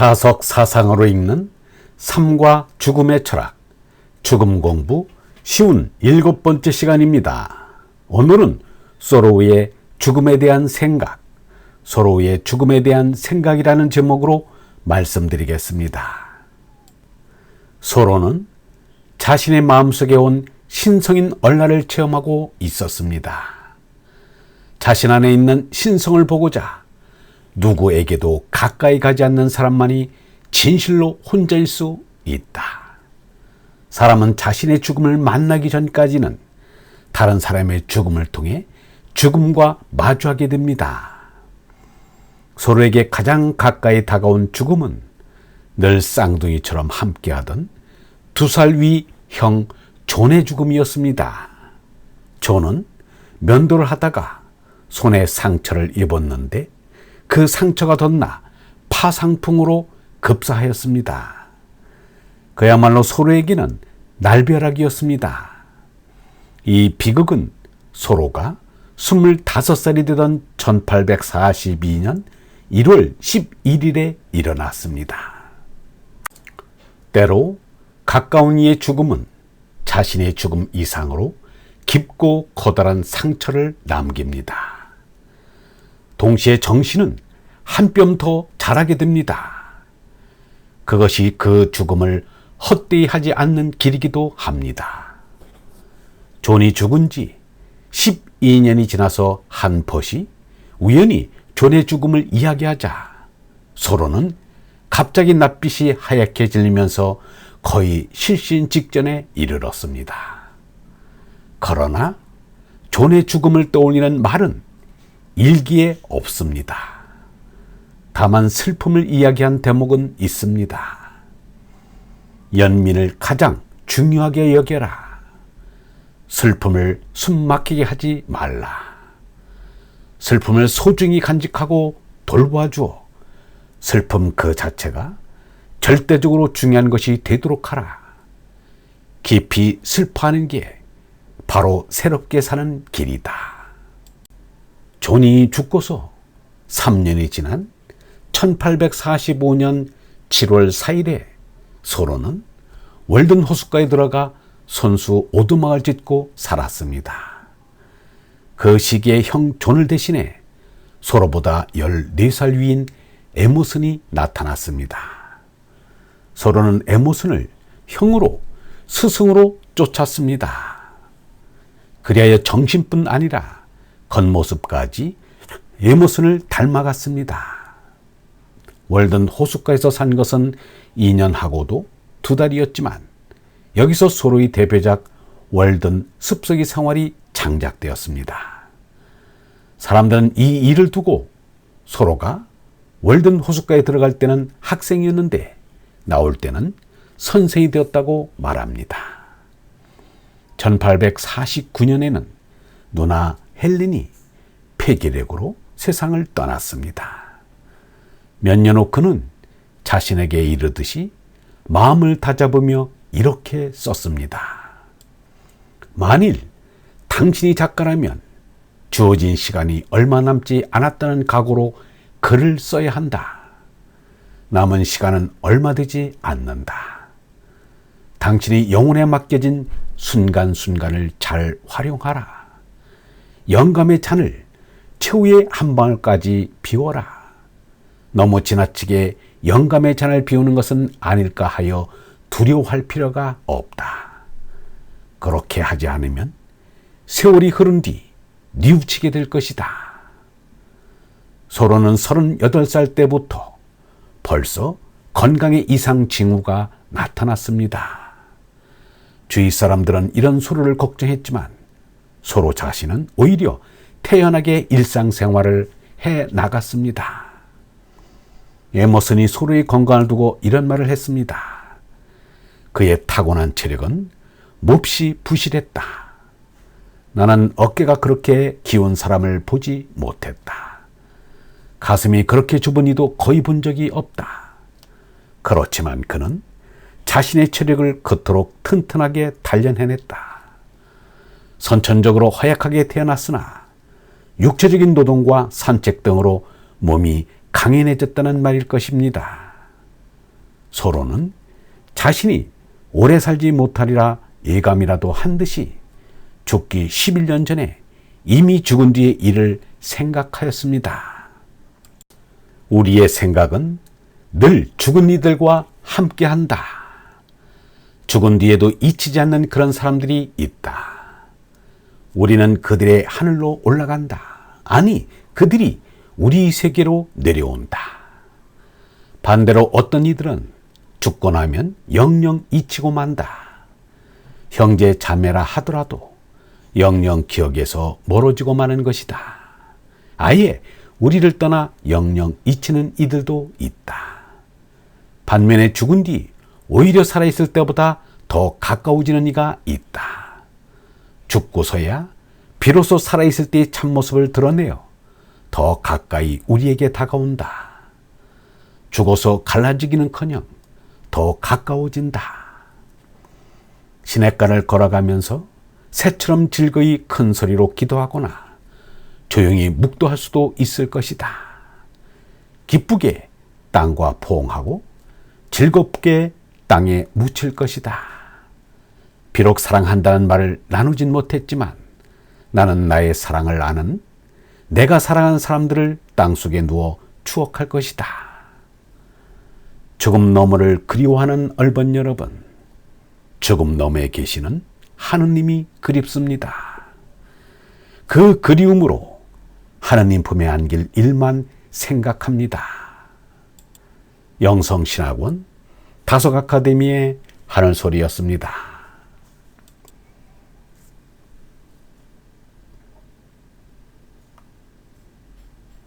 다석 사상으로 읽는 삶과 죽음의 철학, 죽음 공부 쉬운 7번째 시간입니다. 오늘은 소로의 죽음에 대한 생각, 소로의 죽음에 대한 생각이라는 제목으로 말씀드리겠습니다. 소로는 자신의 마음속에 온 신성인 얼라를 체험하고 있었습니다. 자신 안에 있는 신성을 보고자 누구에게도 가까이 가지 않는 사람만이 진실로 혼자일 수 있다. 사람은 자신의 죽음을 만나기 전까지는 다른 사람의 죽음을 통해 죽음과 마주하게 됩니다. 서로에게 가장 가까이 다가온 죽음은 늘 쌍둥이처럼 함께하던 2살 위 형 존의 죽음이었습니다. 존은 면도를 하다가 손에 상처를 입었는데 그 상처가 덧나 파상풍으로 급사하였습니다. 그야말로 소로에게는 날벼락이었습니다. 이 비극은 소로가 25살이 되던 1842년 1월 11일에 일어났습니다. 때로 가까운 이의 죽음은 자신의 죽음 이상으로 깊고 커다란 상처를 남깁니다. 동시에 정신은 한 뼘 더 자라게 됩니다. 그것이 그 죽음을 헛되이 하지 않는 길이기도 합니다. 존이 죽은 지 12년이 지나서 한 벗이 우연히 존의 죽음을 이야기하자 소로는 갑자기 낯빛이 하얗게 질리면서 거의 실신 직전에 이르렀습니다. 그러나 존의 죽음을 떠올리는 말은 일기에 없습니다. 다만 슬픔을 이야기한 대목은 있습니다. 연민을 가장 중요하게 여겨라. 슬픔을 숨막히게 하지 말라. 슬픔을 소중히 간직하고 돌보아주어 슬픔 그 자체가 절대적으로 중요한 것이 되도록 하라. 깊이 슬퍼하는 게 바로 새롭게 사는 길이다. 존이 죽고서 3년이 지난 1845년 7월 4일에 소로는 월든 호숫가에 들어가 손수 오두막을 짓고 살았습니다. 그 시기에 형 존을 대신해 소로보다 14살 위인 에모슨이 나타났습니다. 소로는 에모슨을 형으로 스승으로 쫓았습니다. 그리하여 정신뿐 아니라 겉모습까지 에모슨을 닮아갔습니다. 월든 호숫가에서 산 것은 2년하고도 2달이었지만 여기서 소로의 대표작 월든 습속의 생활이 장작되었습니다. 사람들은 이 일을 두고 소로가 월든 호숫가에 들어갈 때는 학생이었는데 나올 때는 선생이 되었다고 말합니다. 1849년에는 누나 헬린이 폐기력으로 세상을 떠났습니다. 몇 년 후 그는 자신에게 이르듯이 마음을 다잡으며 이렇게 썼습니다. 만일 당신이 작가라면 주어진 시간이 얼마 남지 않았다는 각오로 글을 써야 한다. 남은 시간은 얼마 되지 않는다. 당신이 영혼에 맡겨진 순간순간을 잘 활용하라. 영감의 잔을 최후의 한 방울까지 비워라. 너무 지나치게 영감의 잔을 비우는 것은 아닐까 하여 두려워할 필요가 없다. 그렇게 하지 않으면 세월이 흐른 뒤 뉘우치게 될 것이다. 소로는 38살 때부터 벌써 건강에 이상 징후가 나타났습니다. 주위 사람들은 이런 소로를 걱정했지만 소로 자신은 오히려 태연하게 일상생활을 해 나갔습니다. 에머슨이 소로의 건강을 두고 이런 말을 했습니다. 그의 타고난 체력은 몹시 부실했다. 나는 어깨가 그렇게 기운 사람을 보지 못했다. 가슴이 그렇게 좁은 이도 거의 본 적이 없다. 그렇지만 그는 자신의 체력을 그토록 튼튼하게 단련해냈다. 선천적으로 허약하게 태어났으나 육체적인 노동과 산책 등으로 몸이 강인해졌다는 말일 것입니다. 서로는 자신이 오래 살지 못하리라 예감이라도 한 듯이 죽기 11년 전에 이미 죽은 뒤의 일을 생각하였습니다. 우리의 생각은 늘 죽은 이들과 함께한다. 죽은 뒤에도 잊히지 않는 그런 사람들이 있다. 우리는 그들의 하늘로 올라간다. 아니, 그들이 우리 세계로 내려온다. 반대로 어떤 이들은 죽고 나면 영영 잊히고 만다. 형제 자매라 하더라도 영영 기억에서 멀어지고 마는 것이다. 아예 우리를 떠나 영영 잊히는 이들도 있다. 반면에 죽은 뒤 오히려 살아있을 때보다 더 가까워지는 이가 있다. 죽고서야 비로소 살아있을 때의 참모습을 드러내어 더 가까이 우리에게 다가온다. 죽어서 갈라지기는커녕 더 가까워진다. 시냇가를 걸어가면서 새처럼 즐거이 큰 소리로 기도하거나 조용히 묵도할 수도 있을 것이다. 기쁘게 땅과 포옹하고 즐겁게 땅에 묻힐 것이다. 비록 사랑한다는 말을 나누진 못했지만 나는 나의 사랑을 아는 내가 사랑한 사람들을 땅속에 누워 추억할 것이다. 죽음 너머를 그리워하는 얼번 여러분, 죽음 너머에 계시는 하느님이 그립습니다. 그 그리움으로 하느님 품에 안길 일만 생각합니다. 영성신학원 다속아카데미의 하늘소리였습니다.